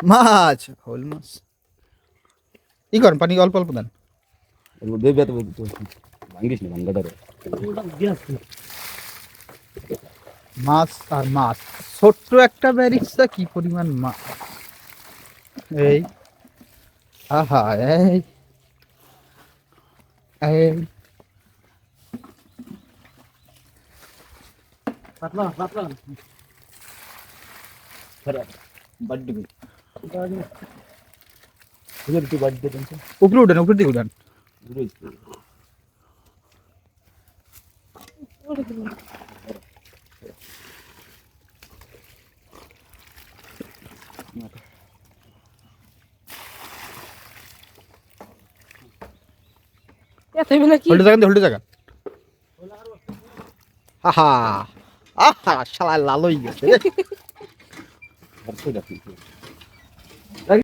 মাছ হল মাছ ই করেন পানি অল্প অল্প দেন দেবে তো ভাঙ্গিস না ভাঙ্গাটারে মাছ আর মাছ ছোট্ট একটা ব্যারিক্সটা কি পরিমাণ মাছ এই আহা এই এই পাতলা পাতলা বাড়ি তুই বাড়ি দেবেন উপরে উঠেন উপরে দিকে উঠেন হোল্ডে জাগান হোল্ডে জাগান আহা আহা শালা লাল হয়ে গেছে